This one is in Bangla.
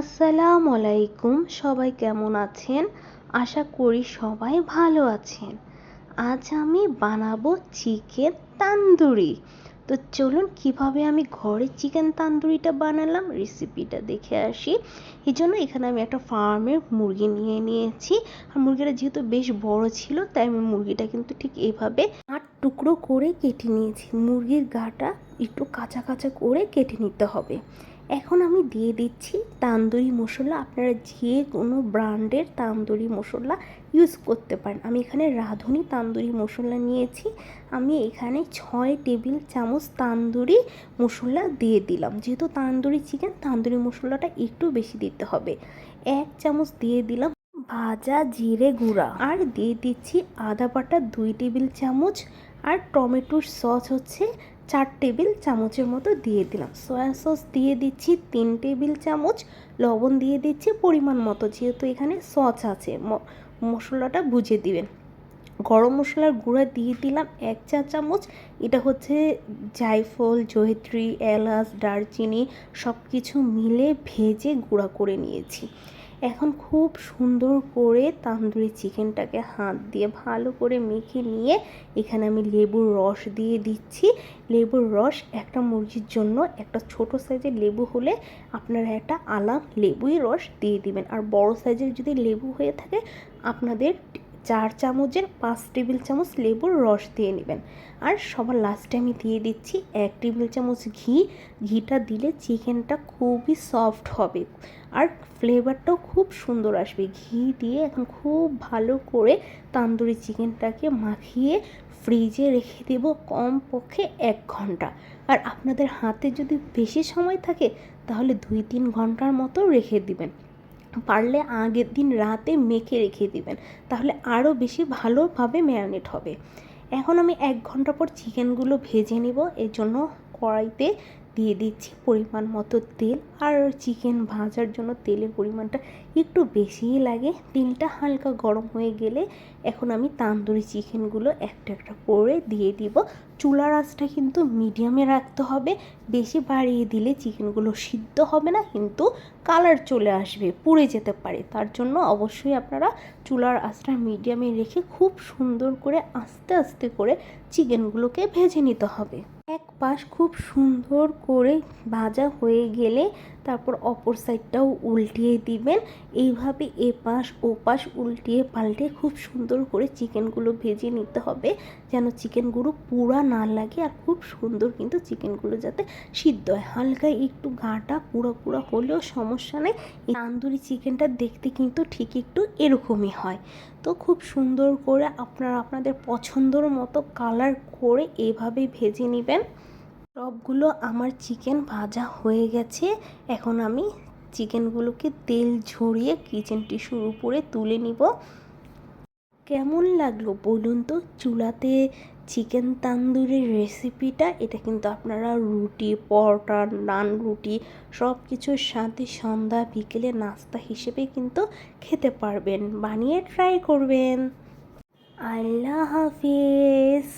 আসসালামু আলাইকুম, সবাই কেমন আছেন? আশা করি সবাই ভালো আছেন। আজ আমি বানাবো চিকেন তান্দুরি। তো চলুন কিভাবে আমি ঘরে চিকেন তান্দুরিটা বানালাম রেসিপিটা দেখে আসি। এই জন্য এখানে আমি একটা ফার্মের মুরগি নিয়ে নিয়েছি। আর মুরগিটা যেহেতু বেশ বড় ছিল, তাই আমি মুরগিটা কিন্তু ঠিক এইভাবে 8 টুকরো করে কেটে নিয়েছি। মুরগির গাটা একটু কাঁচা কাঁচা করে কেটে নিতে হবে। এখন আমি দিয়ে দিচ্ছি তান্দুরি মশলা। আপনারা যে কোনো ব্র্যান্ডের তান্দুরি মশলা ইউজ করতে পারেন। আমি এখানে রাঁধুনি তান্দুরি মশলা নিয়েছি। আমি এখানে 6 টেবিল চামচ তান্দুরি মশলা দিয়ে দিলাম। যেহেতু তান্দুরি চিকেন, তান্দুরি মশলাটা একটু বেশি দিতে হবে। 1 চামচ দিয়ে দিলাম ভাজা জিরে গুঁড়া, আর দিয়ে দিচ্ছি আদা বাটা 2 টেবিল চামচ, আর টমেটোর সস হচ্ছে 4 টেবিল চামচের মতো দিয়ে দিলাম। সয়া সস দিয়ে দিচ্ছি 3 টেবিল চামচ, লবণ দিয়ে দিচ্ছি পরিমাণ মতো, যেহেতু এখানে সস আছে। মশলাটা বুঝে দিবেন। গরম মশলার গুঁড়া দিয়ে দিলাম 1 চা চামচ। এটা হচ্ছে জায়ফল, জয়িত্রী, এলাচ, দারচিনি সব কিছু মিলে ভেজে গুঁড়া করে নিয়েছি। এখন খুব সুন্দর করে তান্দুরি চিকেনটাকে হাত দিয়ে ভালো করে মেখে নিয়ে এখানে আমি লেবুর রস দিয়ে দিচ্ছি। লেবুর রস একটা মুরগির জন্য, একটা ছোট সাইজের লেবু হলে আপনারা একটা আলাম লেবুই রস দিয়ে দিবেন। আর বড় সাইজের যদি লেবু হয়ে থাকে, আপনাদের 4 চামচের 5 টেবিল চামচ লেবুর রস দিয়ে নেবেন। আর সবার লাস্টে আমি দিয়ে দিচ্ছি 1 টেবিল চামচ ঘি। ঘিটা দিলে চিকেনটা খুবই সফট হবে আর ফ্লেভারটাও খুব সুন্দর আসবে। ঘি দিয়ে এখন খুব ভালো করে তান্দুরি চিকেনটাকে মাখিয়ে ফ্রিজে রেখে দেব কমপক্ষে 1 ঘন্টা। আর আপনাদের হাতে যদি বেশি সময় থাকে তাহলে 2-3 ঘন্টার মতো রেখে দিবেন। পারলে আগের দিন রাতে মেখে রেখে দিবেন, তাহলে আরও বেশি ভালোভাবে ম্যারিনেট হবে। এখন আমি 1 ঘন্টা পর চিকেনগুলো ভেজে নেব। এর জন্য কড়াইতে দিয়ে দিচ্ছি পরিমাণ মতো তেল। আর চিকেন ভাজার জন্য তেলের পরিমাণটা একটু বেশিই লাগে। তেলটা হালকা গরম হয়ে গেলে এখন আমি তান্দুরি চিকেনগুলো একটা একটা করে দিয়ে দিব। চুলার আঁচটা কিন্তু মিডিয়ামে রাখতে হবে। বেশি বাড়িয়ে দিলে চিকেনগুলো সিদ্ধ হবে না, কিন্তু কালার চলে আসবে, পুড়ে যেতে পারে। তার জন্য অবশ্যই আপনারা চুলার আঁচটা মিডিয়ামে রেখে খুব সুন্দর করে আস্তে আস্তে করে চিকেনগুলোকে ভেজে নিতে হবে। এক পাশ খুব সুন্দর করে ভাজা হয়ে গেলে তারপর অপর সাইডটাও উল্টিয়ে দিবেন। এইভাবে এপাশ ওপাশ উল্টিয়ে পাল্টে খুব সুন্দর করে চিকেনগুলো ভেজে নিতে হবে, যেন চিকেনগুলো পুড়া না লাগে। আর খুব সুন্দর কিন্তু চিকেনগুলো যাতে সিদ্ধ হয়। হালকা একটু গাটা পুড়া পুড়া হলেও সমস্যা নেই। এই তান্দুরি চিকেনটা দেখতে কিন্তু ঠিক একটু এরকমই হয়। তো খুব সুন্দর করে আপনারা আপনাদের পছন্দর মতো কালার করে এভাবে ভেজে নেবেন। সবগুলো আমার চিকেন ভাজা হয়ে গেছে। এখন আমি চিকেনগুলোকে তেল ঝরিয়ে কিচেন টিস্যুর উপরে তুলে নিব। কেমন লাগলো বলুন তো চুলাতে চিকেন তান্দুরির রেসিপিটা? এটা কিন্তু আপনারা রুটি, পরোটা, নান, রুটি সব কিছুর সাথে সন্ধ্যা বিকেলে নাস্তা হিসেবে কিন্তু খেতে পারবেন। বানিয়ে ট্রাই করবেন। আল্লাহ হাফিজ।